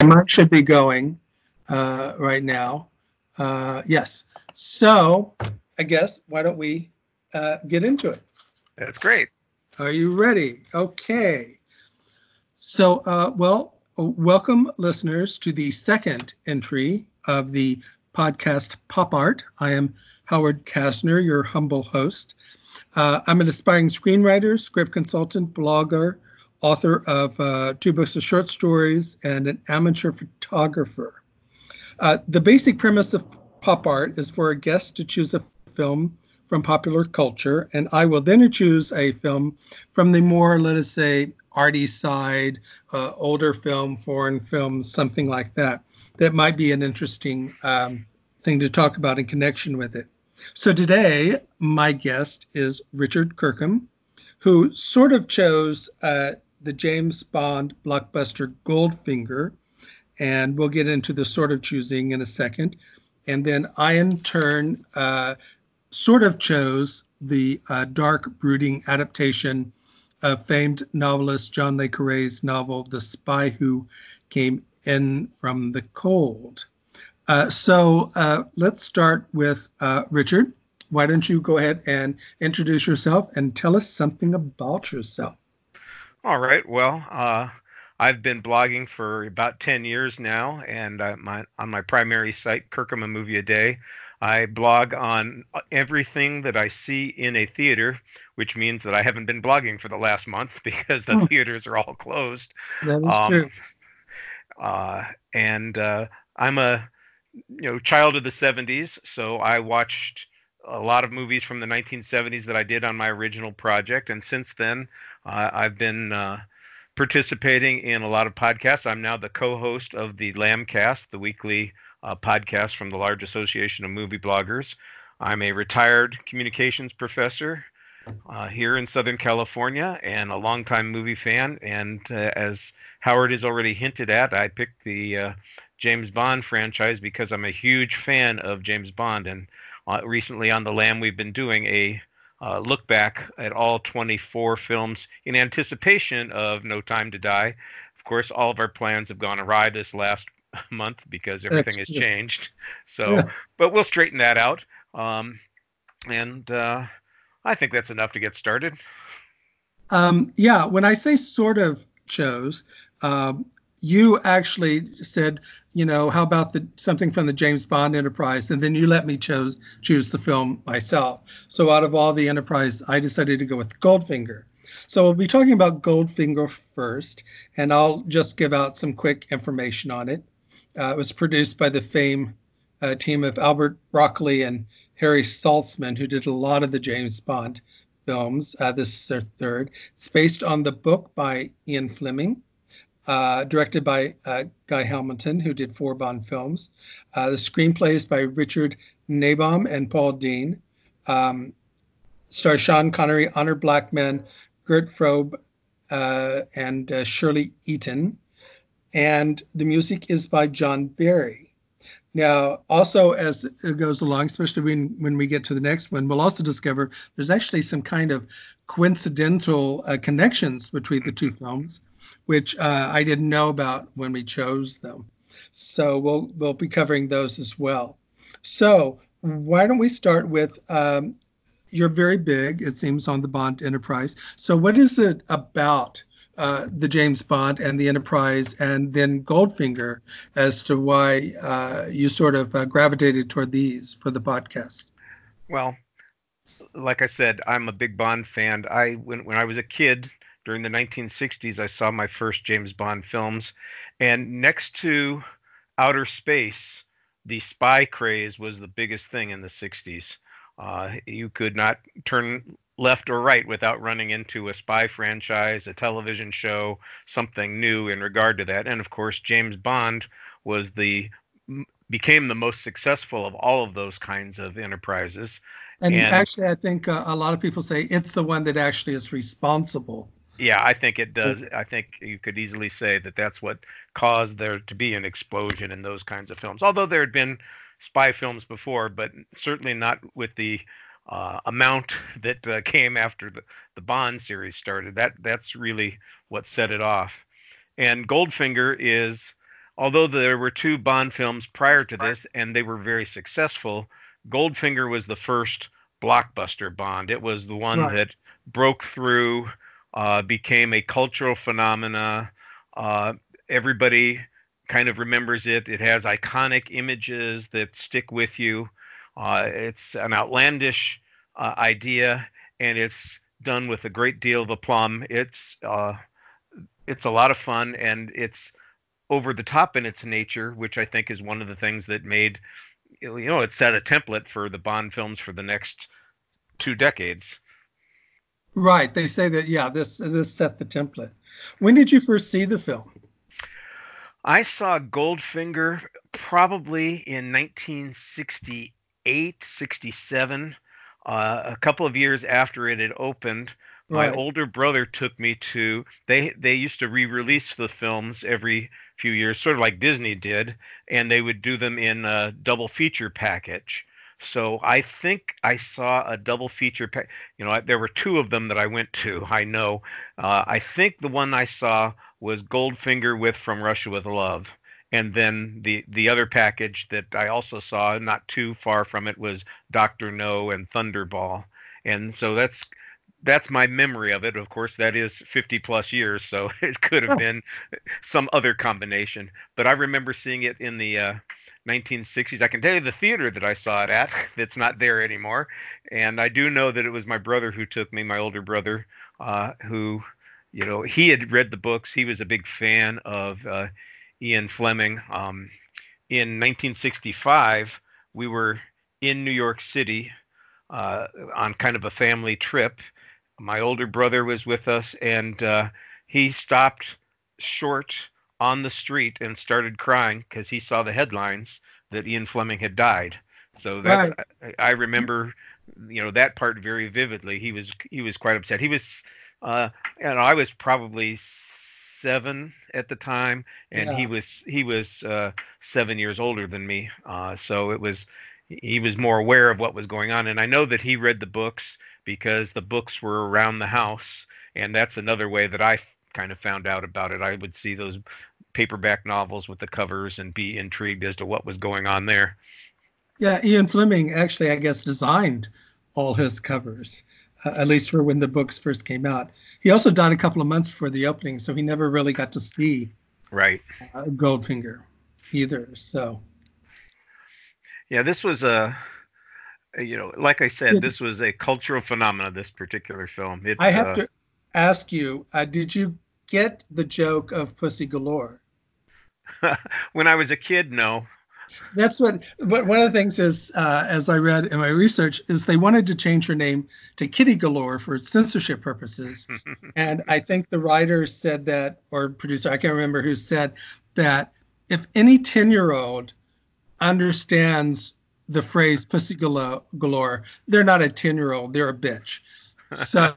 Timer should be going right now. Yes. So I guess why don't we get into it? That's great. Are you ready? Okay. So, welcome listeners to the second entry of the podcast Pop Art. I am Howard Kastner, your humble host. I'm an aspiring screenwriter, script consultant, blogger, author of 2 books of short stories, and an amateur photographer. The basic premise of Pop Art is for a guest to choose a film from popular culture, and I will then choose a film from the more, let us say, arty side, older film, foreign film, something like that. That might be an interesting thing to talk about in connection with it. So today, my guest is Richard Kirkham, who sort of chose the James Bond blockbuster Goldfinger, and we'll get into the sort of choosing in a second. And then I, in turn, sort of chose the dark, brooding adaptation of famed novelist John Le Carre's novel, The Spy Who Came In From the Cold. So let's start with Richard. Why don't you go ahead and introduce yourself and tell us something about yourself? All right. Well, I've been blogging for about 10 years now, and on my primary site, Kirkham, a Movie a Day, I blog on everything that I see in a theater, which means that I haven't been blogging for the last month because the theaters are all closed. That is true. And I'm a child of the 70s, so I watched a lot of movies from the 1970s that I did on my original project, and since then I've been participating in a lot of podcasts. I'm now the co-host of the Lambcast, the weekly podcast from the large association of movie bloggers. I'm a retired communications professor here in Southern California and a longtime movie fan. And as Howard has already hinted at, I picked the James Bond franchise because I'm a huge fan of James Bond. And recently on the Lamb, we've been doing a look back at all 24 films in anticipation of No Time to Die. Of course, all of our plans have gone awry this last month because everything has changed. So, but we'll straighten that out. And I think that's enough to get started. Yeah, when I say sort of chose, you actually said, how about something from the James Bond enterprise? And then you let me choose the film myself. So out of all the enterprise, I decided to go with Goldfinger. So we'll be talking about Goldfinger first, and I'll just give out some quick information on it. It was produced by the famed team of Albert Broccoli and Harry Saltzman, who did a lot of the James Bond films. This is their third. It's based on the book by Ian Fleming, directed by Guy Hamilton, who did 4 Bond films. The screenplay is by Richard Nabaum and Paul Dean. Stars Sean Connery, Honor Blackman, Gert Frobe, and Shirley Eaton. And the music is by John Barry. Now, also as it goes along, especially when we get to the next one, we'll also discover there's actually some kind of coincidental connections between the 2 films, which I didn't know about when we chose them. So we'll be covering those as well. So why don't we start with you're very big, it seems, on the Bond enterprise. So what is it about the James Bond and the Enterprise and then Goldfinger as to why you sort of gravitated toward these for the podcast? Well, like I said, I'm a big Bond fan. When I was a kid during the 1960s, I saw my first James Bond films, and next to outer space, the spy craze was the biggest thing in the 60s. You could not turn left or right without running into a spy franchise, a television show, something new in regard to that. And of course, James Bond became the most successful of all of those kinds of enterprises. And actually, I think a lot of people say it's the one that actually is responsible. Yeah, I think it does. I think you could easily say that that's what caused there to be an explosion in those kinds of films. Although there had been spy films before, but certainly not with the amount that came after the Bond series started. That's really what set it off. And Goldfinger is although there were two Bond films prior to this, and they were very successful, Goldfinger was the first blockbuster Bond. It was the one Right. that broke through, became a cultural phenomena. Uh, Everybody kind of remembers it. It has iconic images that stick with you. It's an outlandish idea, and it's done with a great deal of aplomb. It's a lot of fun, and it's over the top in its nature, which I think is one of the things that made, it set a template for the Bond films for the next 2 decades. Right. They say that, yeah, this set the template. When did you first see the film? I saw Goldfinger probably in 1968, 67, a couple of years after it had opened. My Right. older brother took me to, they used to re-release the films every few years, sort of like Disney did, and they would do them in a double feature package. So I think I saw a double feature there were two of them that I went to, I know. I think the one I saw was Goldfinger with From Russia with Love. And then the other package that I also saw, not too far from it, was Doctor No and Thunderball. And so that's my memory of it. Of course, that is 50 plus years, so it could have Oh, been some other combination. But I remember seeing it in the 1960s. I can tell you the theater that I saw it at. That's not there anymore. And I do know that it was my brother who took me, my older brother, who, he had read the books. He was a big fan of Ian Fleming. In 1965, we were in New York City on kind of a family trip. My older brother was with us, and he stopped short on the street and started crying because he saw the headlines that Ian Fleming had died. So right. I remember that part very vividly. He was quite upset. He was I was probably 7 at the time, and he Yeah. was he was 7 years older than me. So he was more aware of what was going on, and I know that he read the books because the books were around the house, and that's another way that I kind of found out about it. I would see those paperback novels with the covers and be intrigued as to what was going on there. Yeah. Ian Fleming actually, I guess, designed all his covers, at least for when the books first came out. He also died a couple of months before the opening, so he never really got to see Right. Goldfinger either. So, Yeah, this was like I said, did, this was a cultural phenomenon, this particular film. It I have to ask you, did you get the joke of Pussy Galore? when I was a kid, no. That's what. But one of the things is, as I read in my research, is they wanted to change her name to Kitty Galore for censorship purposes, and I think the writer said that, or producer, I can't remember who said that if any 10-year-old understands the phrase "pussy galore," they're not a 10-year-old, they're a bitch. So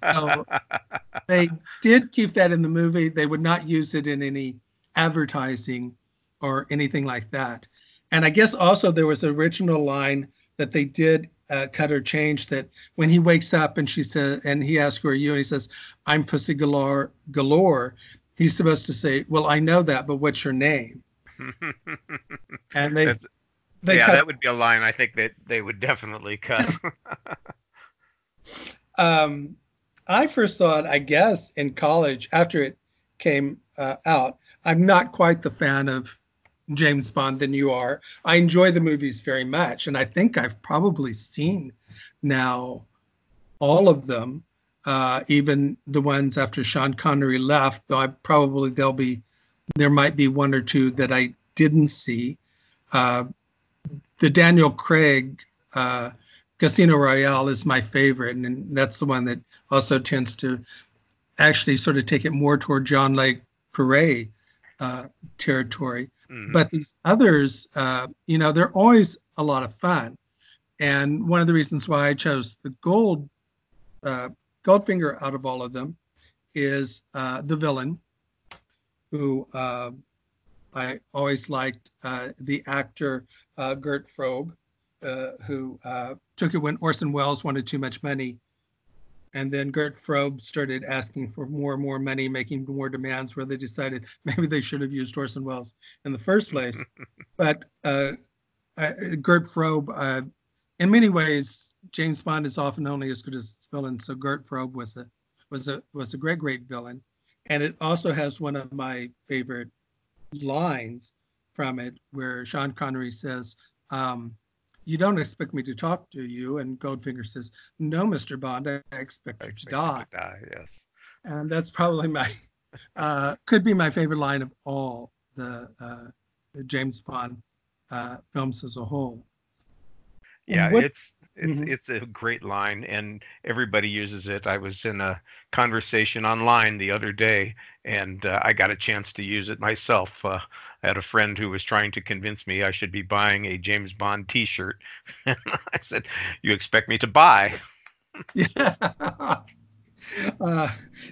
they did keep that in the movie. They would not use it in any advertising or anything like that. And I guess also there was an original line that they did cut or change, that when he wakes up and she says, and he asks, "Who are you?" and he says, "I'm Pussy Galore." He's supposed to say, "Well, I know that, but what's your name?" And That's they yeah, cut. that would be a line I think that they would definitely cut. Um, I first saw it, I guess, in college after it came out. I'm not quite the fan of James Bond than you are. I enjoy the movies very much, and I think I've probably seen now all of them, even the ones after Sean Connery left. Though there might be one or two that I didn't see. Uh, the Daniel Craig Casino Royale is my favorite, and that's the one that also tends to actually sort of take it more toward John Le Carre territory. Hmm. But these others, they're always a lot of fun. And one of the reasons why I chose the uh, Goldfinger out of all of them is the villain, who I always liked, the actor Gert Frobe, who took it when Orson Welles wanted too much money And then Gert Frobe started asking for more and more money, making more demands, where they decided maybe they should have used Orson Welles in the first place. But Gert Frobe, in many ways, James Bond is often only as good as its villain. So Gert Frobe was a great villain, and it also has one of my favorite lines from it, where Sean Connery says, "You don't expect me to talk to you," and Goldfinger says, "No, Mr. Bond, I expect you to die." Yes. And that's probably could be my favorite line of all the James Bond films as a whole. Yeah, it's a great line, and everybody uses it. I was in a conversation online the other day, and I got a chance to use it myself. I had a friend who was trying to convince me I should be buying a James Bond T-shirt, and I said, "You expect me to buy?" Yeah.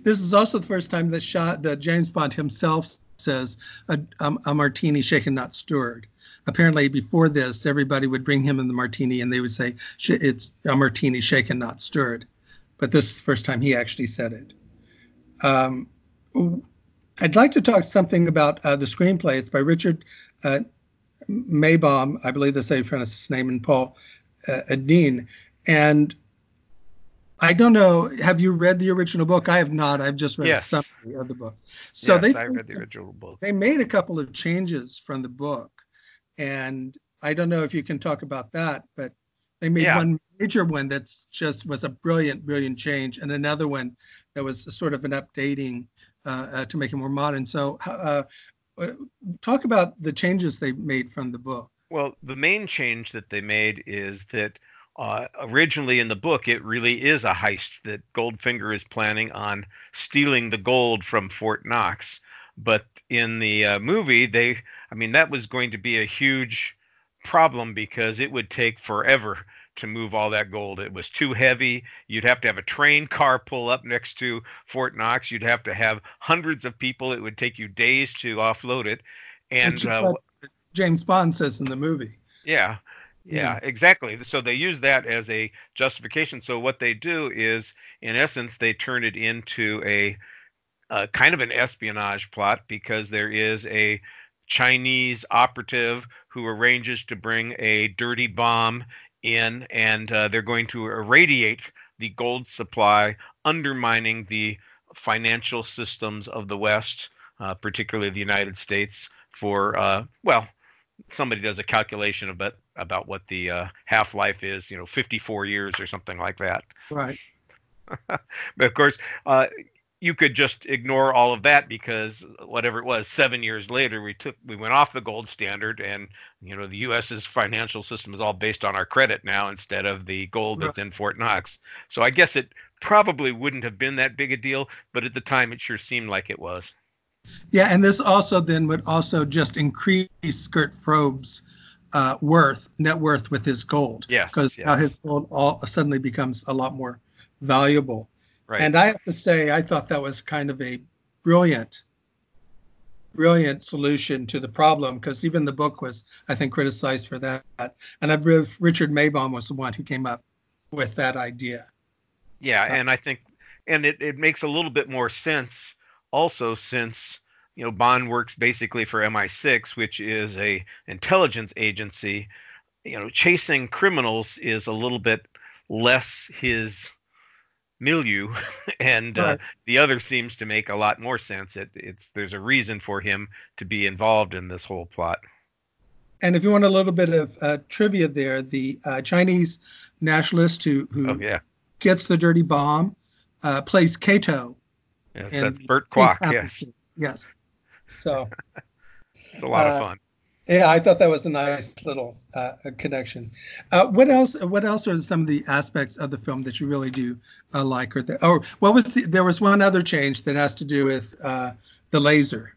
This is also the first time that James Bond himself says a martini shaken, not stirred. Apparently, before this, everybody would bring him in the martini, and they would say it's a martini shaken, not stirred. But this is the first time he actually said it. I'd like to talk something about the screenplay. It's by Richard Maibaum, I believe that's how you pronounce his name, and Paul Adine. And I don't know, have you read the original book? I have not. I've just read a summary of the book. So yes, I read the original book. They made a couple of changes from the book. And I don't know if you can talk about that, but they made one major one that's just was a brilliant change, and another one that was sort of an updating to make it more modern. So talk about the changes they made from the book. Well, the main change that they made is that originally in the book, it really is a heist that Goldfinger is planning on stealing the gold from Fort Knox. But in the movie, that was going to be a huge problem because it would take forever to move all that gold. It was too heavy. You'd have to have a train car pull up next to Fort Knox. You'd have to have hundreds of people. It would take you days to offload it. And what James Bond says in the movie. Yeah, exactly. So they use that as a justification. So what they do is, in essence, they turn it into a kind of an espionage plot, because there is a Chinese operative who arranges to bring a dirty bomb in, and they're going to irradiate the gold supply, undermining the financial systems of the West, particularly the United States, for, somebody does a calculation about what the half-life is, 54 years or something like that. Right. But of course, you could just ignore all of that, because whatever it was, 7 years later, we went off the gold standard, and the U.S.'s financial system is all based on our credit now instead of the gold that's in Fort Knox. So I guess it probably wouldn't have been that big a deal, but at the time it sure seemed like it was. Yeah, and this also then would also just increase Gert Frobe's net worth with his gold. Yes. Because now his gold suddenly becomes a lot more valuable. Right. And I have to say, I thought that was kind of a brilliant solution to the problem, because even the book was, I think, criticized for that. And I believe Richard Maibaum was the one who came up with that idea. Yeah, and I think, and it makes a little bit more sense also, since Bond works basically for MI6, which is a intelligence agency. Chasing criminals is a little bit less his milieu, and the other seems to make a lot more sense. There's a reason for him to be involved in this whole plot. And if you want a little bit of trivia there, the Chinese nationalist who gets the dirty bomb plays Kato. Yes, that's Burt Kwok. Yes. So it's a lot of fun. Yeah, I thought that was a nice little connection. What else are some of the aspects of the film that you really do like? There was one other change that has to do with the laser.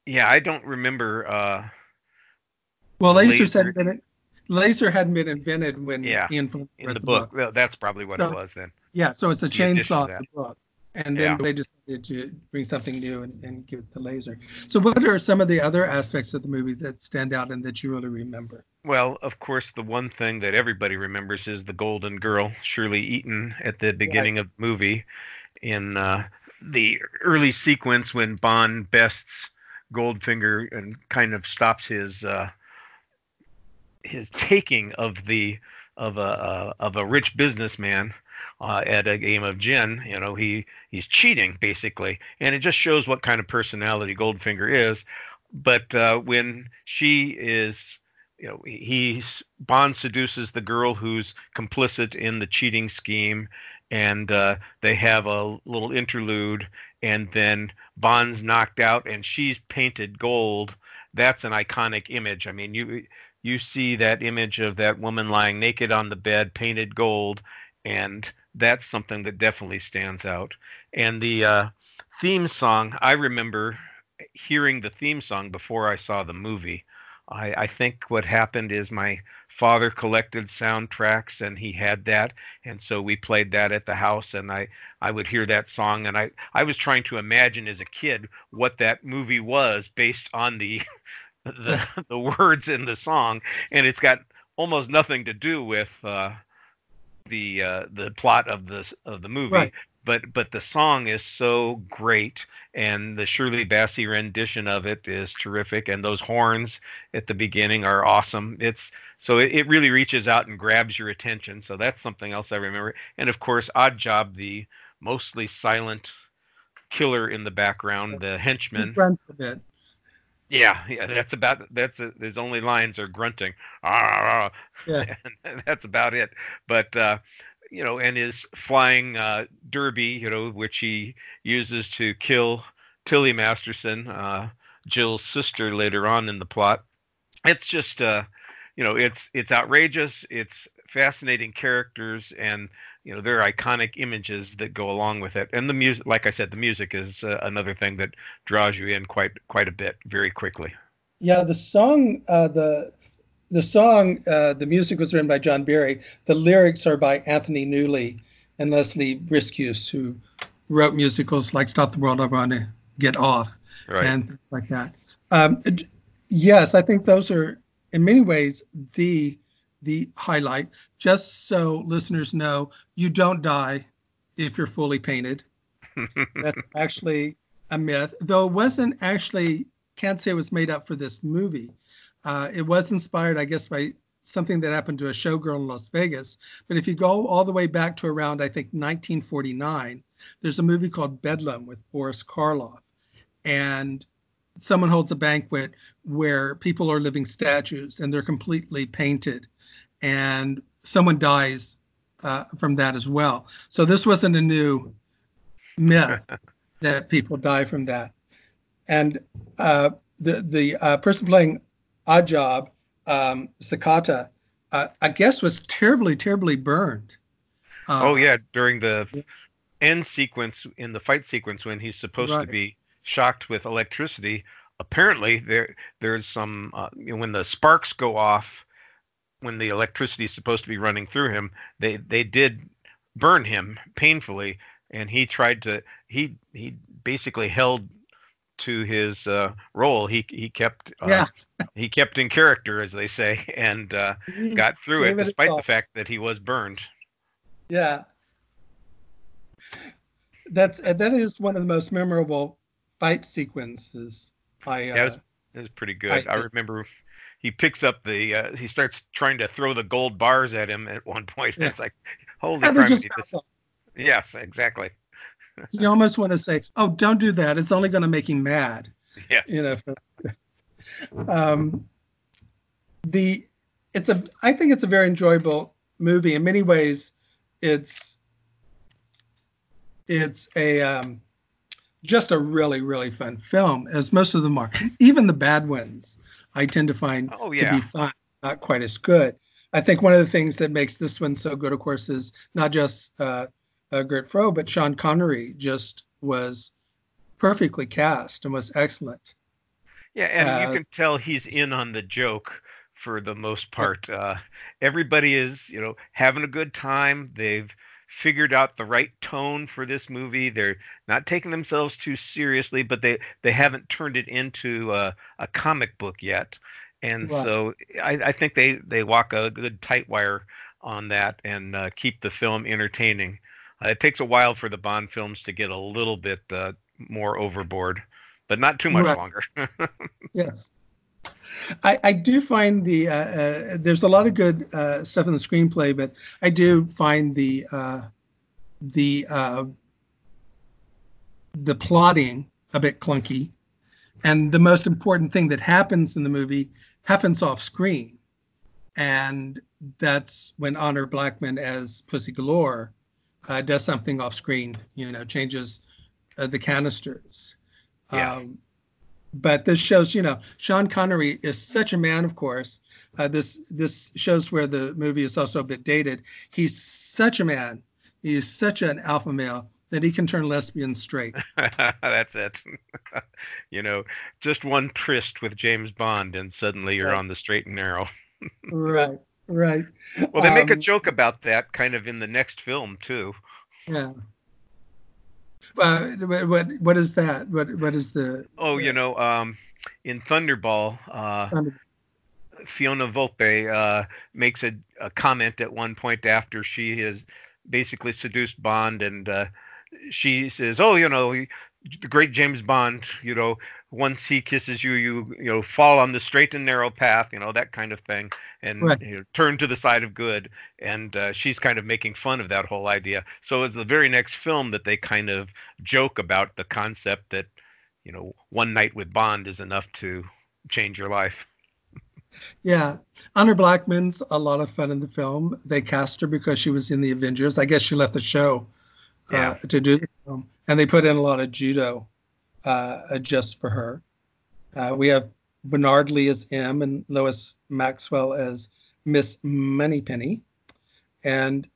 Yeah, I don't remember. Laser hadn't been invented when Ian Fleming in the book. Well, that's probably what it was then. Yeah, so it's a chainsaw in the book. And then Yeah. they decided to bring something new and give it the laser. So what are some of the other aspects of the movie that stand out and that you really remember? Well, of course, the one thing that everybody remembers is the Golden Girl, Shirley Eaton, at the Right. beginning of the movie in the early sequence when Bond bests Goldfinger and kind of stops his taking of a rich businessman at a game of gin. You know, he's cheating basically, and it just shows what kind of personality Goldfinger is. But when she is, you know, he's Bond seduces the girl who's complicit in the cheating scheme, and they have a little interlude, and then Bond's knocked out, and she's painted gold. That's an iconic image. I mean, you see that image of that woman lying naked on the bed, painted gold, and that's something that definitely stands out. And the theme song, I remember hearing the theme song before I saw the movie. I think what happened is my father collected soundtracks and he had that, and so we played that at the house, and I would hear that song, and I was trying to imagine as a kid what that movie was based on the words in the song, and it's got almost nothing to do with the plot of the movie, Right. but the song is so great, and the Shirley Bassey rendition of it is terrific, and those horns at the beginning are awesome. It really reaches out and grabs your attention. So that's something else I remember. And of course, Odd Job, the mostly silent killer in the background, the He henchman. grunts a bit. Yeah, yeah, his only lines are grunting, ah, Yeah. and that's about it. But you know, and his flying derby, you know, which he uses to kill Tilly Masterson, Jill's sister, later on in the plot. It's just you know, it's outrageous, it's fascinating characters, and you know, there are iconic images that go along with it. And the music, like I said, the music is another thing that draws you in quite a bit very quickly. Yeah, the music was written by John Barry. The lyrics are by Anthony Newley and Leslie Briscus, who wrote musicals like Stop the World, I Want to Get Off, Right. and things like that. Yes, I think those are in many ways the highlight. Just so listeners know, you don't die if you're fully painted. That's actually a myth, though it wasn't actually, can't say it was made up for this movie. It was inspired, I guess, by something that happened to a showgirl in Las Vegas. But if you go all the way back to around, I think, 1949, there's a movie called Bedlam with Boris Karloff. And someone holds a banquet where people are living statues and they're completely painted. And someone dies from that as well. So this wasn't a new myth that people die from that. And the person playing Odd Job, Sakata, I guess was terribly, terribly burned. Oh Uh, yeah, during the end sequence in the fight sequence when he's supposed to right. be shocked with electricity, apparently there's some you know, when the sparks go off when the electricity is supposed to be running through him, they did burn him painfully, and he basically held to his role. Yeah. He kept in character, as they say, and He got through it gave it his despite the all. fact that he was burned. Yeah. That is one of the most memorable fight sequences I Yeah, uh it was pretty I good. I think. remember he picks up he starts trying to throw the gold bars at him at one point. Yeah. It's like, holy And it just criminy, felt this like is yes, exactly. you almost want to say, "Oh, don't do that. It's only going to make him mad." Yes. You know. Um, the I think it's a very enjoyable movie. In many ways, it's it's a just a really, really fun film, as most of them are. Even the bad ones, I tend to find Oh to be yeah. fun, not quite as good. I think one of the things that makes this one so good, of course, is not just Gert Froh, but Sean Connery just was perfectly cast and was excellent. Yeah, and you Uh, can tell he's in on the joke for the most part. Everybody is, you know, having a good time. They've figured out the right tone for this movie. They're not taking themselves too seriously, but they haven't turned it into a comic book yet. And Right. so I think they walk a good tight wire on that and keep the film entertaining. It takes a while for the Bond films to get a little bit more overboard, but not too much Right. longer. Yes. I do find there's a lot of good stuff in the screenplay, but I do find the the plotting a bit clunky, and the most important thing that happens in the movie happens off screen, and that's when Honor Blackman as Pussy Galore does something off screen, changes the canisters. Yeah. But this shows, Sean Connery is such a man, of course. This shows where the movie is also a bit dated. He's such a man. He is such an alpha male that he can turn lesbian straight. That's it. Just one tryst with James Bond, and suddenly you're Right. on the straight and narrow. Right. Right. Well, they make a joke about that kind of in the next film too. Yeah. What is that? What is the? Oh, in Thunderball, Fiona Volpe makes a comment at one point after she has basically seduced Bond, and she says, "Oh, the great James Bond, once he kisses you, you fall on the straight and narrow path, that kind of thing, and Right. turn to the side of good." And she's kind of making fun of that whole idea. So it's the very next film that they kind of joke about the concept that one night with Bond is enough to change your life. Yeah. Honor Blackman's a lot of fun in the film. They cast her because she was in the Avengers. I guess she left the show Yeah. to do the film, and they put in a lot of judo just for her. We have Bernard Lee as M and Lois Maxwell as Miss Moneypenny, and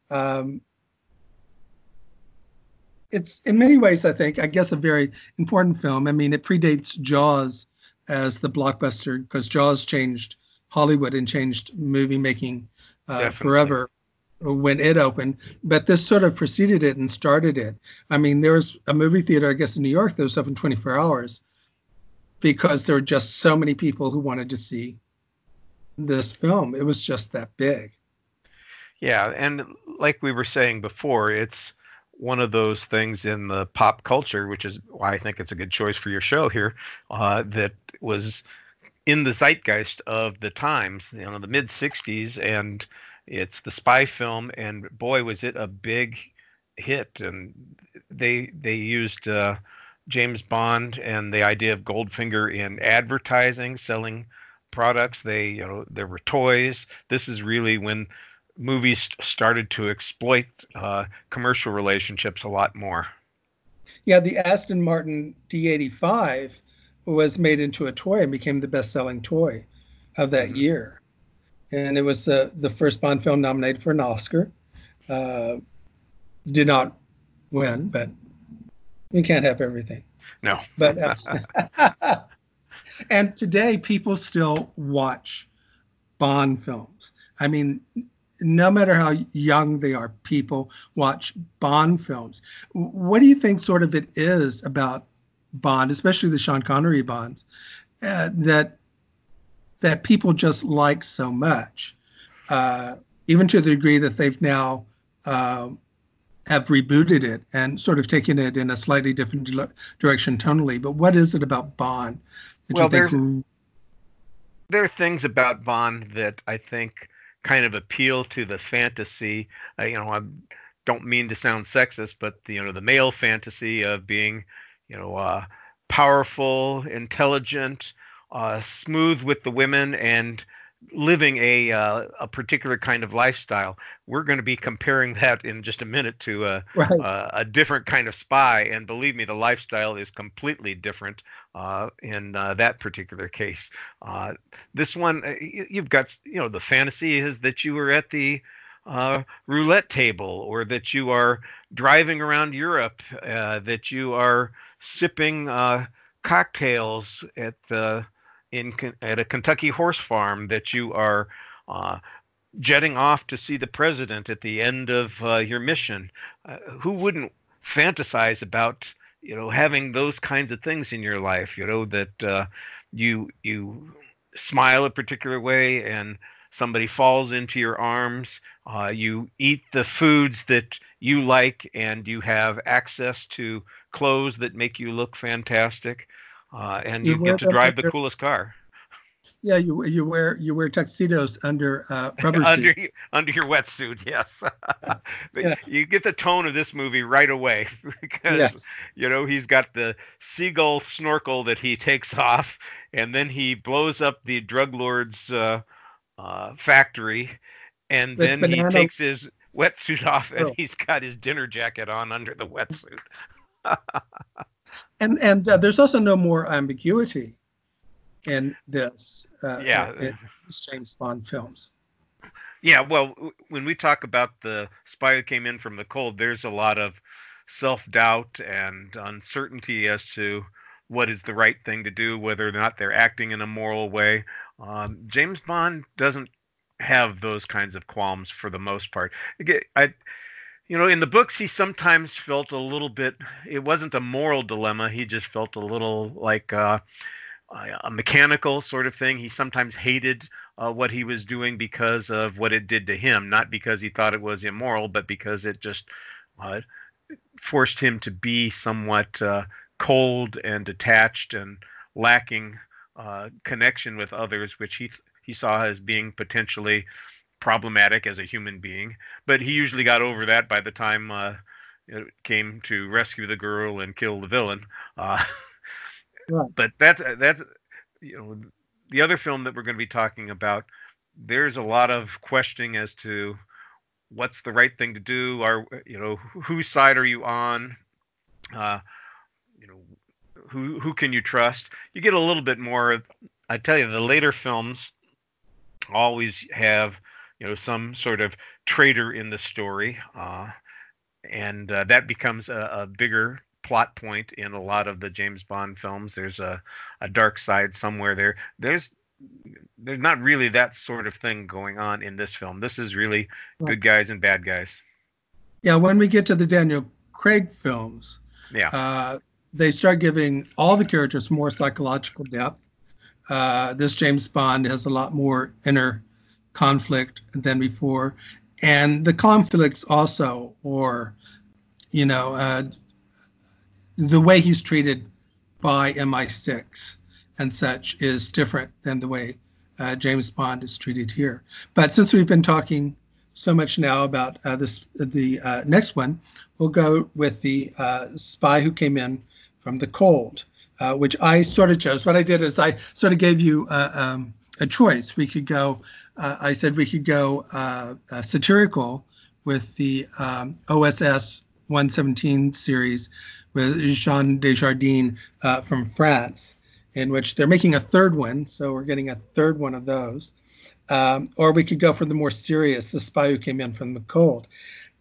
it's in many ways, I guess, a very important film. I mean, it predates Jaws as the blockbuster because Jaws changed Hollywood and changed movie making forever when it opened. But this sort of preceded it and started it. I mean, there was a movie theater, I guess, in New York that was open 24 hours because there were just so many people who wanted to see this film. It was just that big. Yeah, and like we were saying before, it's one of those things in the pop culture, which is why I think it's a good choice for your show here, that was in the zeitgeist of the times, the mid 60s, and it's the spy film, and boy, was it a big hit. And they used James Bond and the idea of Goldfinger in advertising, selling products. There were toys. This is really when movies started to exploit commercial relationships a lot more. Yeah, the Aston Martin D85 was made into a toy and became the best-selling toy of that Mm-hmm. year. And it was the first Bond film nominated for an Oscar. Did not win, but you can't have everything. No. But and today people still watch Bond films. I mean, no matter how young they are, people watch Bond films. What do you think sort of it is about Bond, especially the Sean Connery Bonds, that people just like so much, even to the degree that they've now have rebooted it and sort of taken it in a slightly different direction tonally. But what is it about Bond that Well, you think? there are things about Bond that I think kind of appeal to the fantasy. I don't mean to sound sexist, but the male fantasy of being, powerful, intelligent, smooth with the women, and living a particular kind of lifestyle. We're going to be comparing that in just a minute to Right. a different kind of spy, and believe me, the lifestyle is completely different in that particular case. This one, you've got, the fantasy is that you were at the roulette table, or that you are driving around Europe, that you are sipping cocktails at a Kentucky horse farm, that you are jetting off to see the president at the end of your mission. Who wouldn't fantasize about having those kinds of things in your life? That you smile a particular way and somebody falls into your arms. You eat the foods that you like, and you have access to clothes that make you look fantastic, and You you wear get to them drive the under, coolest car. yeah, you wear tuxedos under rubber under suits. under your wetsuit, yes. Yeah. But Yeah. you get the tone of this movie right away because Yes. he's got the seagull snorkel that he takes off, and then he blows up the drug lord's factory, and With then he banana takes his wetsuit off, and pearl. he's got his dinner jacket on under the wetsuit. And there's also no more ambiguity in this Yeah. in these James Bond films. Yeah, well, when we talk about the spy who came in from the cold, there's a lot of self-doubt and uncertainty as to what is the right thing to do, whether or not they're acting in a moral way. James Bond doesn't have those kinds of qualms for the most part. In the books, he sometimes felt a little bit. It wasn't a moral dilemma. He just felt a little like a mechanical sort of thing. He sometimes hated what he was doing because of what it did to him, not because he thought it was immoral, but because it just uh, forced him to be somewhat cold and detached and lacking connection with others, which he saw as being potentially problematic as a human being. But he usually got over that by the time it came to rescue the girl and kill the villain. Uh, Right. but that's you know the other film that we're going to be talking about. There's a lot of questioning as to what's the right thing to do. Are whose side are you on? Uh, you know who can you trust? You get a little bit more. I tell you, the later films always have some sort of traitor in the story, and that becomes a bigger plot point in a lot of the James Bond films. There's a dark side somewhere there. There's not really that sort of thing going on in this film. This is really Right. good guys and bad guys. Yeah, when we get to the Daniel Craig films, Yeah. uh, they start giving all the characters more psychological depth. This James Bond has a lot more inner conflict than before, and the conflicts also, or you know, the way he's treated by MI6 and such is different than the way James Bond is treated here. But since we've been talking so much now about the next one, we'll go with the Spy Who Came In from the Cold, which I sort of chose. What I did is I sort of gave you a choice. We could go. I said we could go satirical with the OSS 117 series with Jean Desjardins from France, in which they're making a third one. So we're getting a third one of those. Or we could go for the more serious, The Spy Who Came In from the Cold.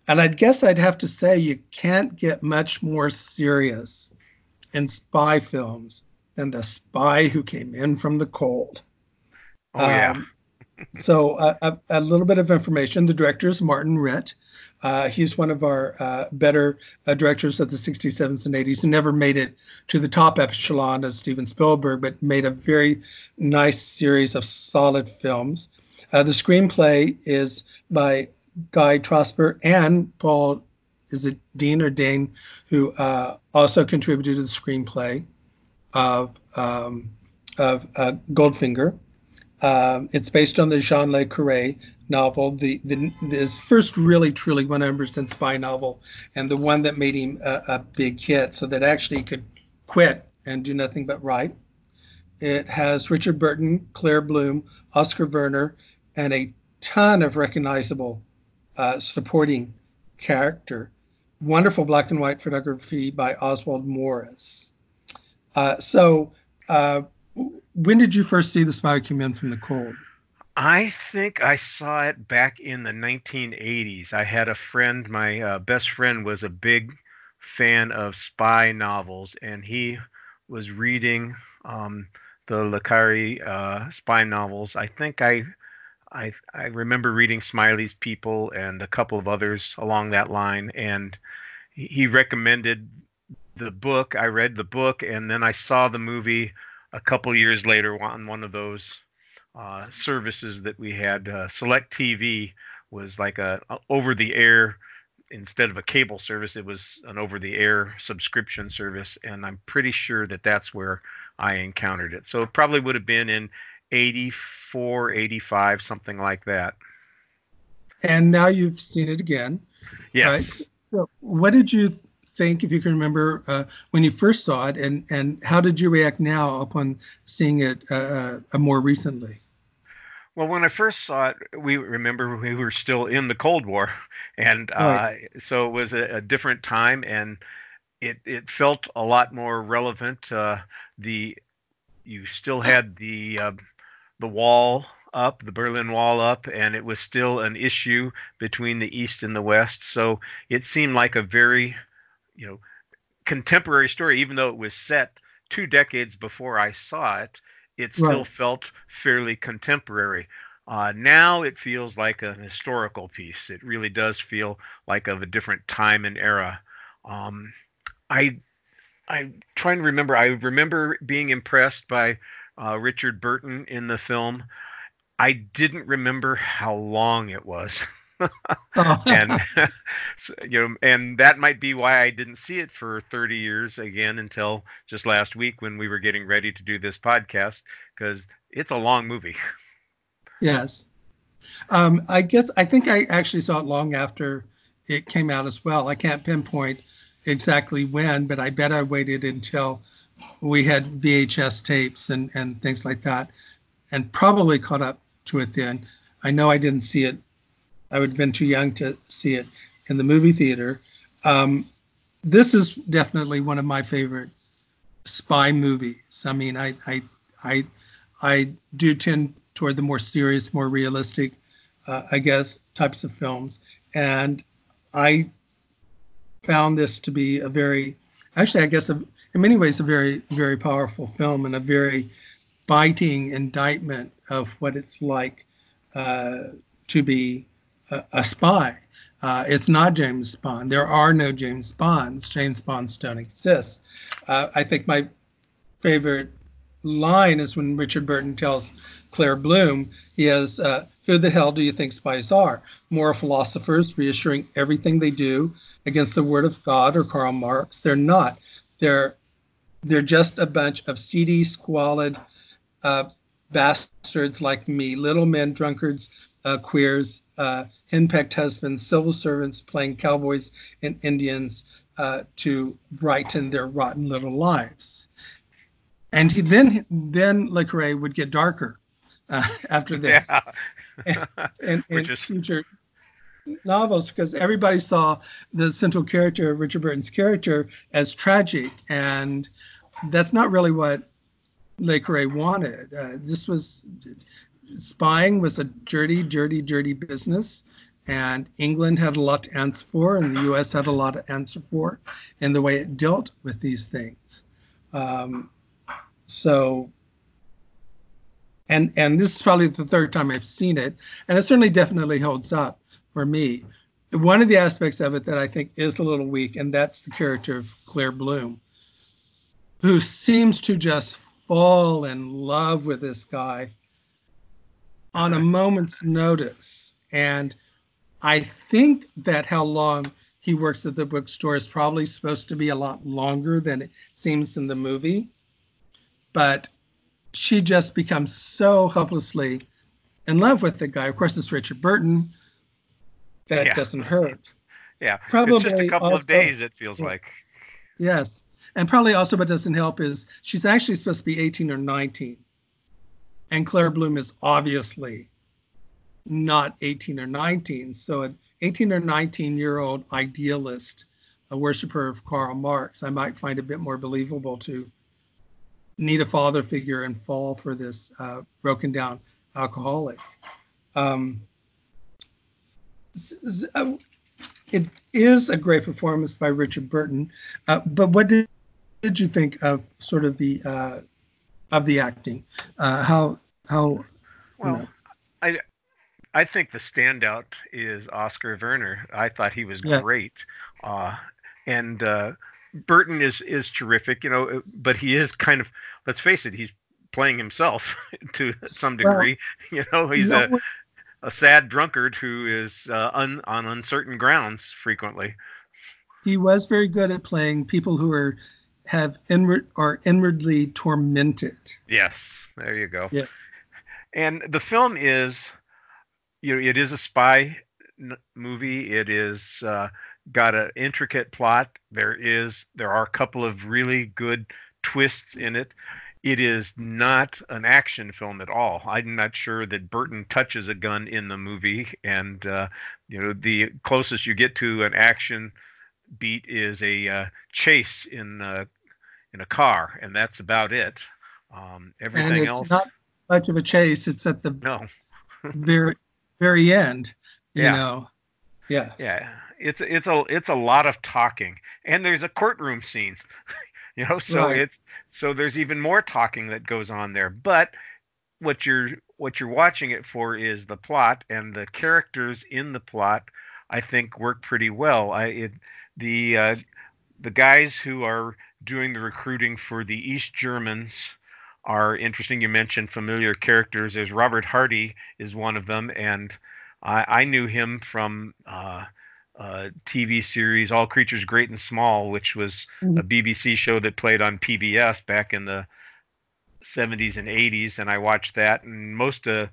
And I guess I'd have to say you can't get much more serious in spy films than The Spy Who Came In from the Cold. Oh yeah. Um, so a little bit of information. The director is Martin Ritt. He's one of our better directors of the 60s, 70s, and 80s who never made it to the top echelon of Steven Spielberg, but made a very nice series of solid films. The screenplay is by Guy Trosper and Paul, is it Dean or Dane, who also contributed to the screenplay of Goldfinger. It's based on the Jean Le Carre novel, his first really truly 100% spy novel, and the one that made him a big hit, so that actually he could quit and do nothing but write. It has Richard Burton, Claire Bloom, Oskar Werner, and a ton of recognizable supporting character. Wonderful black and white photography by Oswald Morris. So, when did you first see The Spy Who Came In from the Cold? I think I saw it back in the 1980s. I had a friend, my best friend was a big fan of spy novels, and he was reading the Le Carre spy novels. I think I remember reading Smiley's People and a couple of others along that line, and he recommended the book. I read the book, and then I saw the movie a couple years later on one of those services that we had. Select TV was like a over-the-air, instead of a cable service, it was an over-the-air subscription service, and I'm pretty sure that that's where I encountered it. So it probably would have been in 84, 85, something like that. And now you've seen it again, Yes. right? So what did you think, if you can remember, when you first saw it, and how did you react now upon seeing it more recently? Well, when I first saw it, we were still in the Cold War, and Right. so it was a different time, and it felt a lot more relevant. The You still had the wall up, the Berlin Wall up, and it was still an issue between the East and the West. So it seemed like a very, you know, contemporary story, even though it was set 2 decades before I saw it. It still Right. felt fairly contemporary. Now it feels like an historical piece. It really does feel like of a different time and era. Um, I I'm trying to remember. I remember being impressed by Richard Burton in the film. I didn't remember how long it was. And Oh. and that might be why I didn't see it for 30 years again until just last week when we were getting ready to do this podcast, because it's a long movie. Yes. I think I actually saw it long after it came out as well. I can't pinpoint exactly when, but I bet I waited until we had VHS tapes and things like that, and probably caught up to it then. I know I didn't see it. I would have been too young to see it in the movie theater. Um, this is definitely one of my favorite spy movies. I mean, I, I do tend toward the more serious, more realistic, I guess, types of films, and I found this to be a very, actually, I guess, in many ways, a very, very powerful film and a very biting indictment of what it's like to be a spy. It's not James Bond. There are no James Bonds. James Bonds don't exist. I think my favorite line is when Richard Burton tells Claire Bloom, he has, who the hell do you think spies are? Moral philosophers reassuring everything they do against the word of God or Karl Marx. They're not. They're just a bunch of seedy, squalid bastards like me, little men, drunkards, queers, henpecked husbands, civil servants playing cowboys and Indians to brighten their rotten little lives. And then Le Carre would get darker after this, Yeah. and Which is future novels, because everybody saw the central character, Richard Burton's character, as tragic, and that's not really what Le Carre wanted. This was Spying was a dirty, dirty, dirty business, and England had a lot to answer for, and the U.S. had a lot to answer for in the way it dealt with these things. So, and this is probably the third time I've seen it, and it certainly definitely holds up for me. One of the aspects of it that I think is a little weak, and that's the character of Claire Bloom, who seems to just fall in love with this guy on a moment's notice. And I think that how long he works at the bookstore is probably supposed to be a lot longer than it seems in the movie. But she just becomes so hopelessly in love with the guy. Of course, it's Richard Burton. That Yeah. doesn't hurt. Yeah. It's just a Probably couple also, of days, it feels like. yes. And probably also what doesn't help is she's actually supposed to be 18 or 19. And Claire Bloom is obviously not 18 or 19. So an 18 or 19-year-old idealist, a worshiper of Karl Marx, I might find a bit more believable to need a father figure and fall for this broken down alcoholic. It is a great performance by Richard Burton, but what did you think of sort of the acting? How you Well, know? I I think the standout is Oskar Werner. I thought he was Yeah. great, and Burton is terrific, but he is kind of, let's face it, he's playing himself to some Well, degree. He's what a sad drunkard who is on uncertain grounds frequently. he was very good at playing people who are inwardly tormented. Yes, there you go. Yeah. And the film is, it is a spy movie. It is got an intricate plot. There are a couple of really good twists in it. It is not an action film at all. I'm not sure that Burton touches a gun in the movie, and the closest you get to an action beat is a chase in a car, and that's about it. And Everything it's else, not much of a chase. It's at the no. very, very end, Yeah. Yeah. Yeah, it's a lot of talking, and there's a courtroom scene, so Right. there's even more talking that goes on there. But what you're watching it for is the plot, and the characters in the plot, I think, work pretty well. The guys who are doing the recruiting for the East Germans are interesting. You mentioned familiar characters. There's Robert Hardy is one of them, and I knew him from TV series All Creatures Great and Small, which was a Mhm. BBC show that played on PBS back in the 70s and 80s, and I watched that. And most of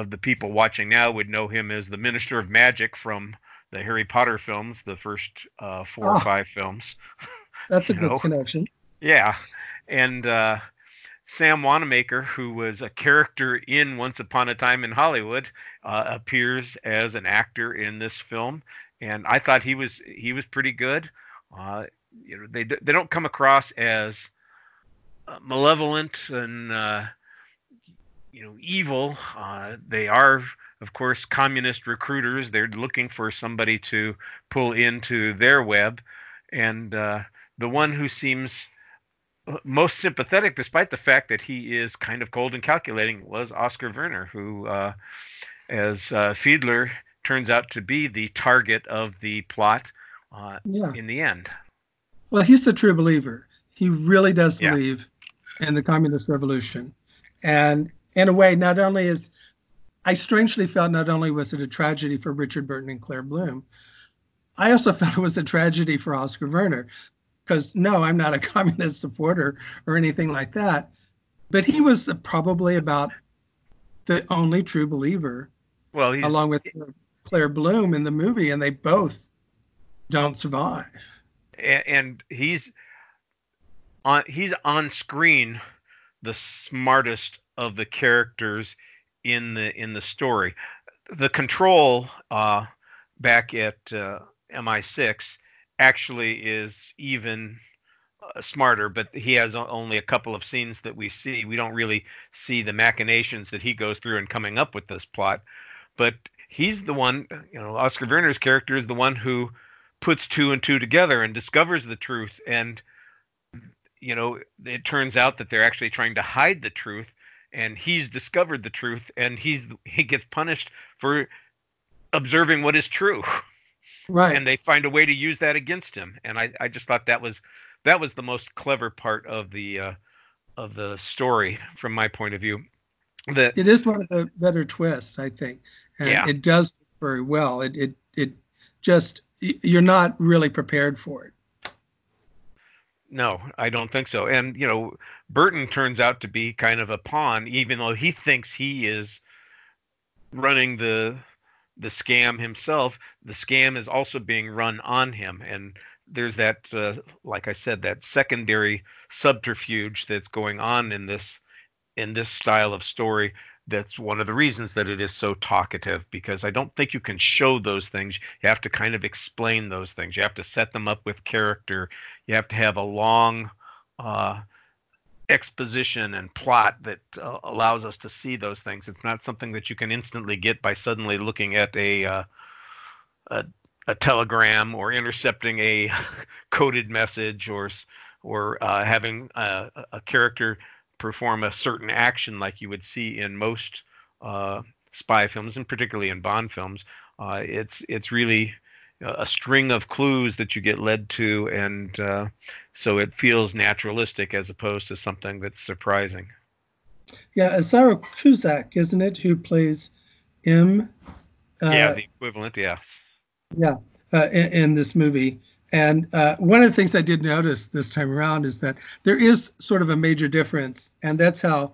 the people watching now would know him as the Minister of Magic from the Harry Potter films, the first four or Oh, five films. that's a You good know, connection. yeah, and Sam Wanamaker, who was a character in Once Upon a Time in Hollywood, appears as an actor in this film, and I thought he was pretty good. Uh, they don't come across as malevolent and evil. They are, of course, communist recruiters. They're looking for somebody to pull into their web, and the one who seems most sympathetic, despite the fact that he is kind of cold and calculating, was Oskar Werner, who, as Fiedler turns out to be the target of the plot Yeah. in the end. Well, he's a true believer. He really does Yeah, believe in the communist revolution. And in a way, I strangely felt not only was it a tragedy for Richard Burton and Claire Bloom, I also felt it was a tragedy for Oskar Werner. Because no, I'm not a communist supporter or anything like that. But he was probably about the only true believer, well, along with Claire Bloom in the movie, and they both don't survive. and he's on screen the smartest of the characters in the story. The control back at MI6 actually is even smarter, but he has only a couple of scenes that we see. We don't really see the machinations that he goes through in coming up with this plot. But he's the one, Oscar Werner's character is the one who puts two and two together and discovers the truth. And, it turns out that they're actually trying to hide the truth. And he's discovered the truth, and he gets punished for observing what is true. Right. And they find a way to use that against him. And I just thought that was the most clever part of the story from my point of view. That It is one of the better twists, I think, and Yeah, it does very well. It just you're not really prepared for it. no, I don't think so. And Burton turns out to be kind of a pawn, even though he thinks he is running the scam himself. The scam is also being run on him, and there's that, like I said, that secondary subterfuge that's going on in this style of story. That's one of the reasons that it is so talkative, because I don't think you can show those things. You have to kind of explain those things. You have to set them up with character. You have to have a long uh, exposition and plot that allows us to see those things. It's not something that you can instantly get by suddenly looking at a, a telegram or intercepting a coded message, or having a character perform a certain action like you would see in most uh, spy films, and particularly in Bond films. It's really a string of clues that you get led to, and so it feels naturalistic as opposed to something that's surprising. Yeah, Sarah Cusack, isn't it, who plays M? Yeah, the equivalent, yes. Yeah, in this movie. And one of the things I did notice this time around is that there is sort of a major difference, and that's how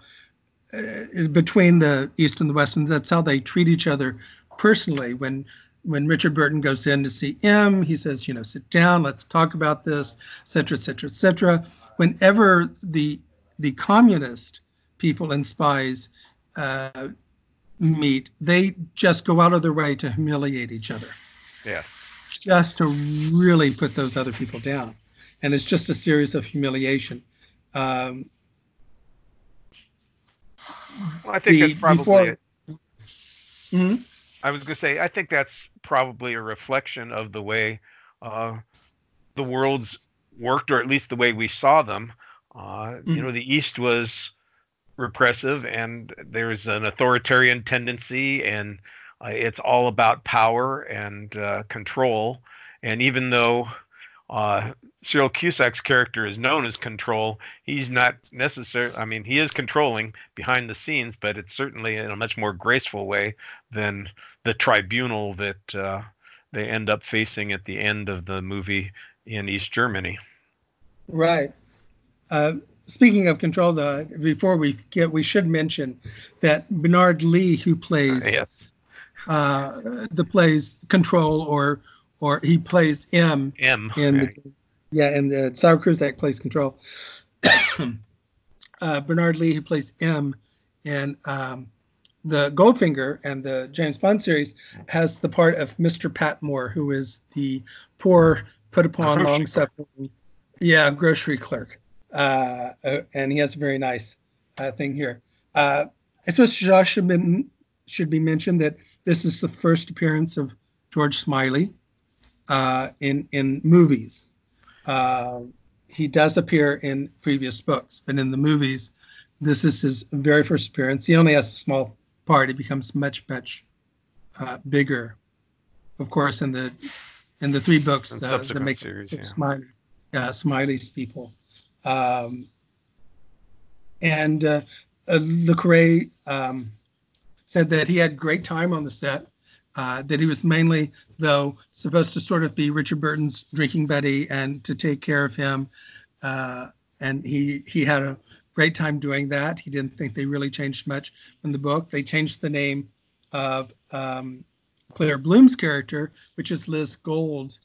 between the East and the West, and that's how they treat each other personally. When Richard Burton goes in to see M, he says, sit down, let's talk about this, et cetera, et cetera, et cetera. Whenever the communist people and spies meet, they just go out of their way to humiliate each other. Yes. Just to really put those other people down. And it's just a series of humiliation. Well, I think that's probably I was going to say, I think that's probably a reflection of the way the worlds worked, or at least the way we saw them. The East was repressive, and there's an authoritarian tendency, and it's all about power and control. And even though Cyril Cusack's character is known as Control, he's not necessarily, I mean, he is controlling behind the scenes, but it's certainly in a much more graceful way than the tribunal that they end up facing at the end of the movie in East Germany. Right. Speaking of Control, though, before we should mention that Bernard Lee, who plays plays Control, or he plays M in the Sarah Cusack plays Control. Bernard Lee, who plays M in the Goldfinger and the James Bond series, has the part of Mr. Patmore, who is the poor, put upon, long-suffering, grocery clerk. And he has a very nice thing here. I suppose Josh should be mentioned that this is the first appearance of George Smiley in movies. He does appear in previous books, but in the movies, this is his very first appearance. He only has a small part. He becomes much bigger, of course, in the three books that make series, Smiley's people. And Le Carre said that he had great time on the set, that he was mainly, though, supposed to sort of be Richard Burton's drinking buddy and to take care of him. And he had a great time doing that. He didn't think they really changed much from the book. They changed the name of Claire Bloom's character, which is Liz Gold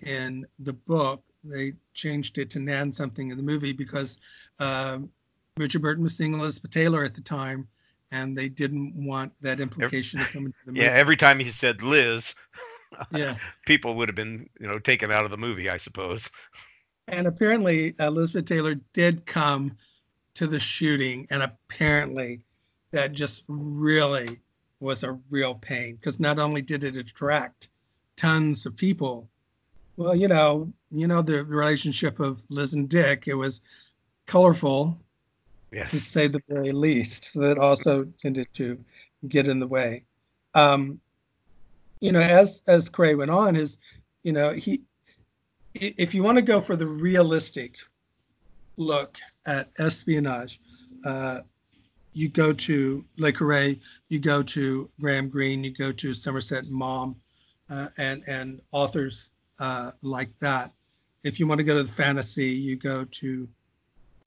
in the book. They changed it to Nan something in the movie because Richard Burton was seeing Elizabeth Taylor at the time, and they didn't want that implication to come into the movie. Yeah, every time he said Liz, people would have been, taken out of the movie, I suppose. And apparently Elizabeth Taylor did come to the shooting, and apparently that just really was a real pain, because not only did it attract tons of people, well, the relationship of Liz and Dick, it was colorful, to say the very least. So that also tended to get in the way. As Carre went on, if you want to go for the realistic look at espionage, you go to Le Carre, you go to Graham Greene, you go to Somerset Maugham, and authors like that. If you want to go to the fantasy, you go to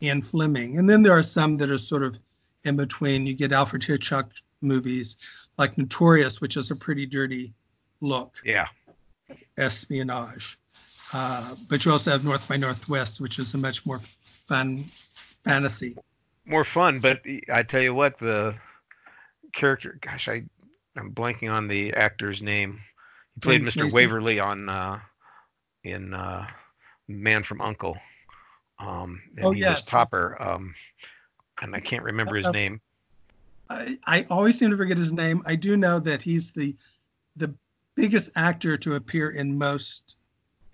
Ian Fleming. And then there are some that are sort of in between. You get Alfred Hitchcock movies like Notorious, which is a pretty dirty look. Yeah. Espionage. But you also have North by Northwest, which is a much more fun fantasy. More fun, but I tell you what, the character, gosh, I'm blanking on the actor's name. He played Mr. Waverly in Man from U.N.C.L.E. He was Topper, and I can't remember his name. I always seem to forget his name. I do know that he's the biggest actor to appear in most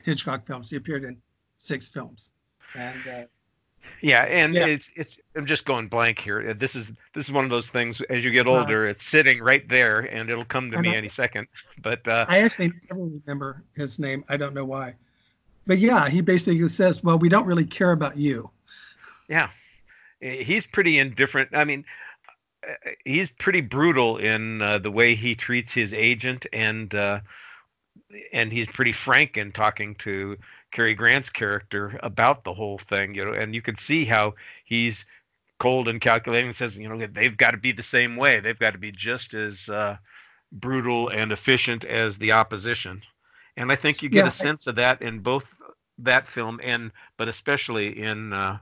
Hitchcock films. He appeared in 6 films, and Yeah, and Yeah. it's I'm just going blank here. This is one of those things. As you get Uh, older, it's sitting right there, and it'll come to and me any second. But I actually never remember his name. I don't know why. But yeah, he basically says, "Well, we don't really care about you." yeah, he's pretty indifferent. I mean, he's pretty brutal in the way he treats his agent, and he's pretty frank in talking to Cary Grant's character about the whole thing. And you can see how he's cold and calculating and says, they've got to be the same way. They've got to be just as brutal and efficient as the opposition. And I think you get a Yeah, sense of that in both that film but especially in the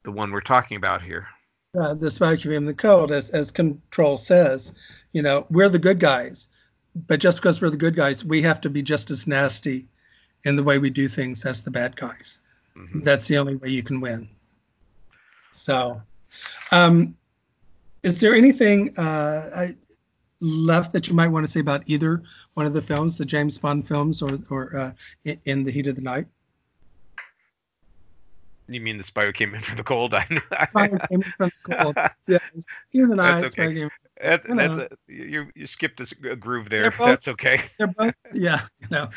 one we're talking about here. the Smiley and the Code, as Control says, we're the good guys, but just because we're the good guys, we have to be just as nasty in the way we do things as the bad guys. Mm-hmm. That's the only way you can win. So, is there anything left that you might want to say about either one of the films, the James Bond films, or In the Heat of the Night? You mean the Spy Who Came In From the Cold? Spy Who Came In From the Cold. Yeah, Heat of the Night. That's okay. You skipped a groove there. Both, that's okay. They're both. Yeah. No.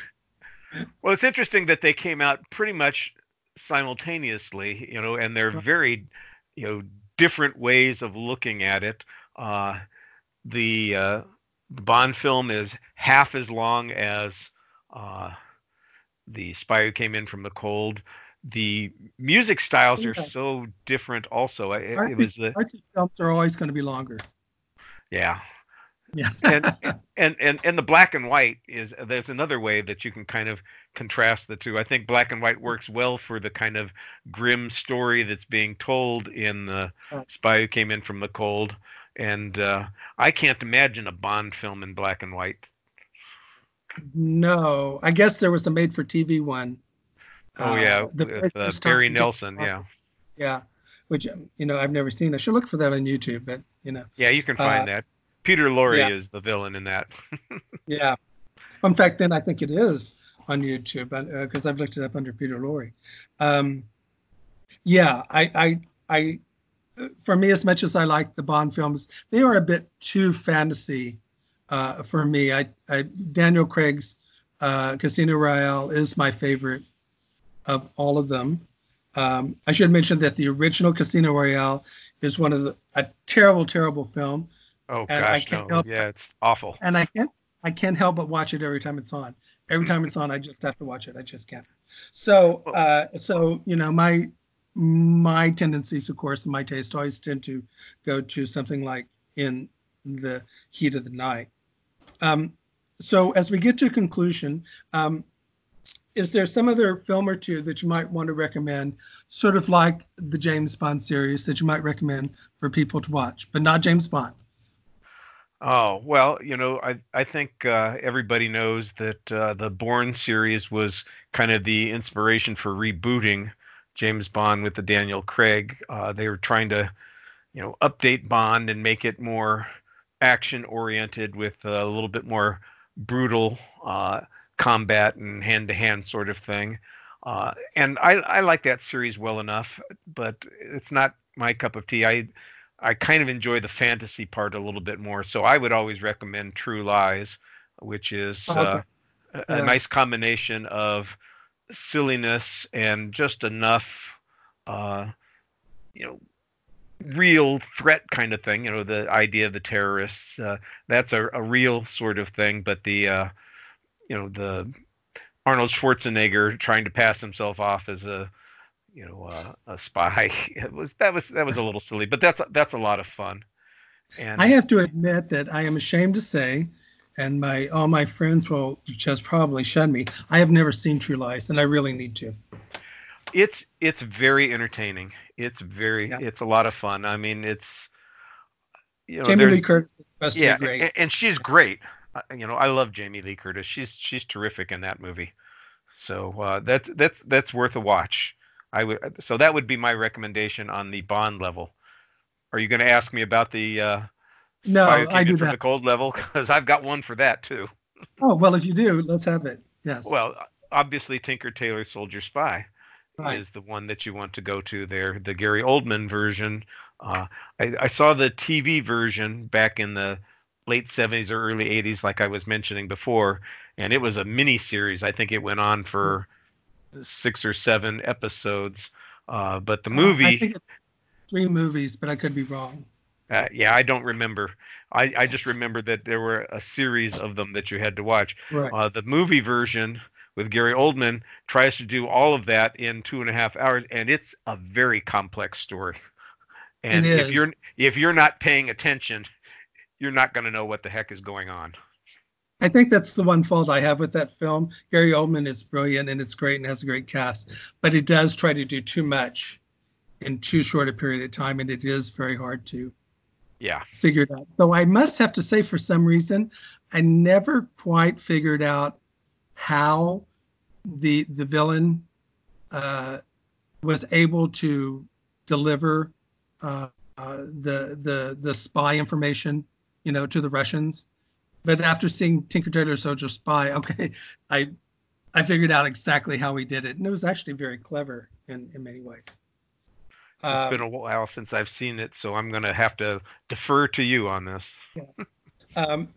Well, it's interesting that they came out pretty much simultaneously, and they're very, different ways of looking at it. The Bond film is half as long as the Spy Who Came In From the Cold. The music styles are so different. Also, Artsy films are always going to be longer. Yeah. Yeah. and the black and white there's another way that you can kind of contrast the two. I think black and white works well for the kind of grim story that's being told in the Spy Who Came In From the Cold, and I can't imagine a Bond film in black and white. No, I guess there was a made-for-TV one. Oh yeah, with Barry Nelson. Yeah. Yeah, which I've never seen. I should look for that on YouTube, but Yeah, you can find that. Peter Lorre is the villain in that. Yeah. In fact, then I think it is on YouTube because I've looked it up under Peter Lorre. Yeah, I for me, as much as I like the Bond films, they are a bit too fantasy for me. Daniel Craig's Casino Royale is my favorite of all of them. I should mention that the original Casino Royale is a terrible, terrible film. Oh gosh, no. Yeah, it's awful. And I can't help but watch it every time it's on. Every time it's on, I just have to watch it. I just can't. So, my tendencies, of course, and my taste always tend to go to something like In the Heat of the Night. So as we get to a conclusion, is there some other film or two that you might want to recommend, sort of like the James Bond series, that you might recommend for people to watch, but not James Bond? Oh, well, I think everybody knows that the Bourne series was kind of the inspiration for rebooting James Bond with the Daniel Craig. They were trying to, update Bond and make it more action-oriented with a little bit more brutal combat and hand-to-hand sort of thing. And I like that series well enough, but it's not my cup of tea. I kind of enjoy the fantasy part a little bit more. So I would always recommend True Lies, which is a nice combination of silliness and just enough, real threat kind of thing. The idea of the terrorists, that's a real sort of thing. But the Arnold Schwarzenegger trying to pass himself off as a spy. That was a little silly, but that's a lot of fun. And I have to admit that I am ashamed to say, and all my friends will just probably shun me, I have never seen True Lies, and I really need to. It's very entertaining. It's a lot of fun. I mean, it's Jamie Lee Curtis is great. And she's great. I love Jamie Lee Curtis. She's terrific in that movie. So that's worth a watch. So that would be my recommendation on the Bond level. Are you going to ask me about the No, I do from that. the cold level? Because I've got one for that too. Oh, well, if you do, let's have it. Yes. Well, obviously Tinker Tailor Soldier Spy Right. is the one that you want to go to there. The Gary Oldman version. I saw the TV version back in the late 70s or early 80s, like I was mentioning before, and it was a mini series. I think it went on for 6 or 7 episodes. But the I movie, think it's 3 movies, but I could be wrong. yeah, I don't remember. I just remember that there were a series of them that you had to watch. Right. The movie version with Gary Oldman tries to do all of that in 2.5 hours, and it's a very complex story. It And is. if you're not paying attention, you're not going to know what the heck is going on. I think that's the one fault I have with that film. Gary Oldman is brilliant and it's great and has a great cast, but it does try to do too much in too short a period of time, and it is very hard to Yeah. figure it out. So I must have to say, for some reason, I never quite figured out how the villain was able to deliver the spy information, to the Russians. But after seeing Tinker Tailor Soldier Spy, okay, I figured out exactly how he did it, and it was actually very clever in many ways. It's been a while since I've seen it, so I'm going to have to defer to you on this.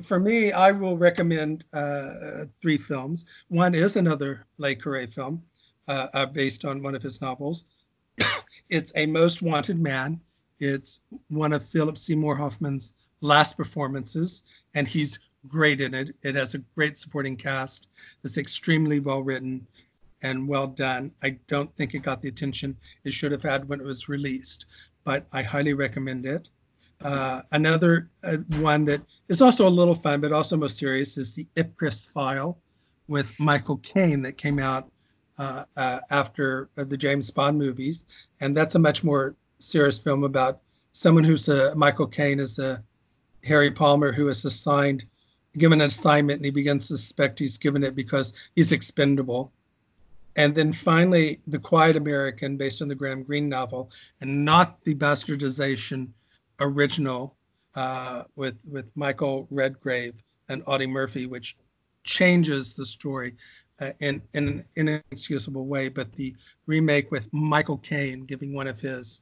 For me, I will recommend 3 films. One is another Le Carre film based on one of his novels. It's A Most Wanted Man. It's one of Philip Seymour Hoffman's last performances, and he's great in it. It has a great supporting cast. It's extremely well written and well done. I don't think it got the attention it should have had when it was released, but I highly recommend it. Another one that is also a little fun, but also most serious, is the Ipcris File with Michael Caine that came out after the James Bond movies. And that's a much more serious film about someone who's Michael Caine is a Harry Palmer who is given an assignment, and he begins to suspect he's given it because he's expendable. And then finally, The Quiet American, based on the Graham Greene novel, and not the bastardization original with Michael Redgrave and Audie Murphy, which changes the story in an inexcusable way. But the remake with Michael Caine giving one of his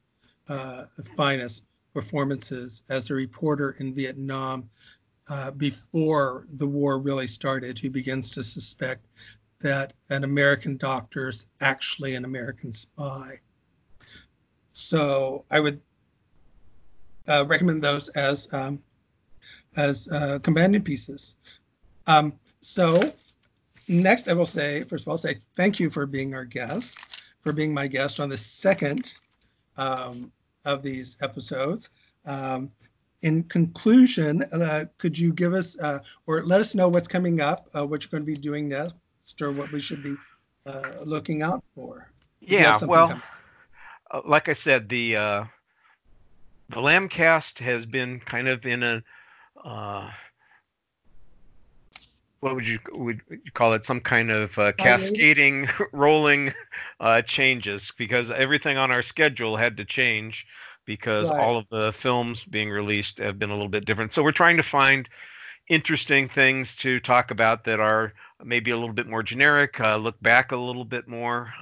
finest performances as a reporter in Vietnam before the war really started, who begins to suspect that an American doctor is actually an American spy. So I would recommend those as companion pieces. So next, I will say, first of all, thank you for being my guest on the second of these episodes. In conclusion, could you give us or let us know what's coming up, what you're going to be doing next, or what we should be looking out for? Yeah, well, like I said, the Lambcast has been kind of in a what would you call it? Some kind of cascading, rolling changes, because everything on our schedule had to change because all of the films being released have been a little bit different. So we're trying to find interesting things to talk about that are maybe a little bit more generic, look back a little bit more.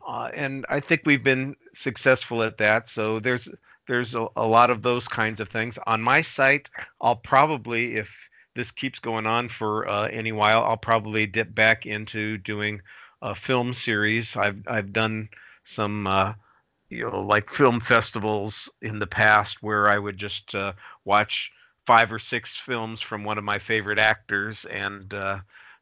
And I think we've been successful at that. So there's a lot of those kinds of things. On my site, I'll probably, if this keeps going on for any while, I'll probably dip back into doing a film series. I've done some like film festivals in the past where I would just watch 5 or 6 films from one of my favorite actors and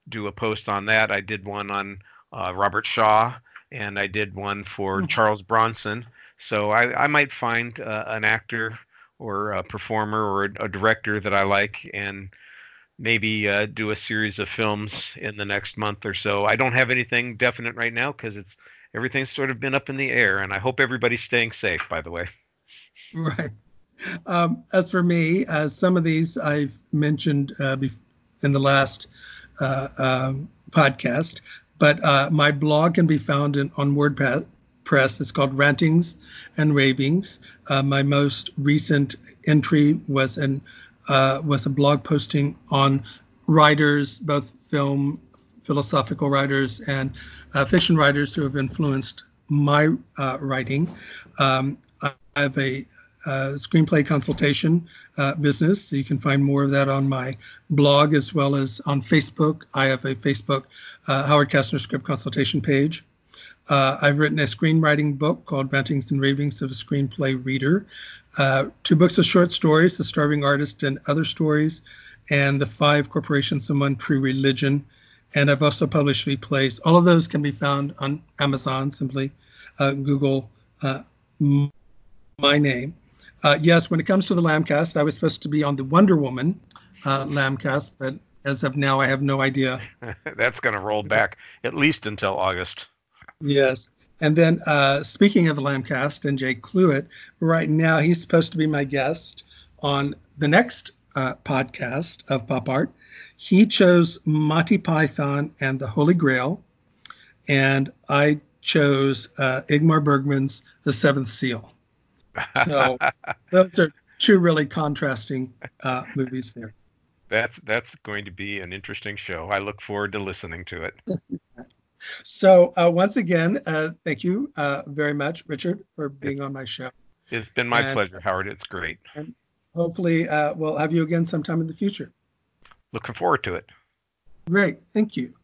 do a post on that. I did one on Robert Shaw, and I did one for Charles Bronson. So I might find an actor or a performer or a director that I like, and maybe do a series of films in the next month or so. I don't have anything definite right now because everything's sort of been up in the air, and I hope everybody's staying safe, by the way. Right. As for me, some of these I've mentioned in the last podcast, but my blog can be found on WordPress. It's called Rantings and Ravings. My most recent entry was a blog posting on writers, both film philosophical writers and fiction writers who have influenced my writing. I have a screenplay consultation business, so you can find more of that on my blog as well as on Facebook. I have a Facebook Howard Kastner script consultation page. I've written a screenwriting book called Rantings and Ravings of a Screenplay Reader, 2 books of short stories, The Starving Artist and Other Stories, and The 5 Corporations and One True Religion. And I've also published 3 plays. All of those can be found on Amazon. Simply Google my name. Yes, when it comes to the Lambcast, I was supposed to be on the Wonder Woman Lambcast, but as of now, I have no idea. That's going to roll back at least until August. Yes. And then speaking of the Lambcast and Jay Cluett, right now he's supposed to be my guest on the next podcast of Pop Art. He chose Monty Python and the Holy Grail, and I chose Ingmar Bergman's The Seventh Seal. So those are 2 really contrasting movies there. That's going to be an interesting show. I look forward to listening to it. So once again, thank you very much, Richard, for being on my show. It's been my pleasure, Howard. It's great. And hopefully we'll have you again sometime in the future. Looking forward to it. Great. Thank you.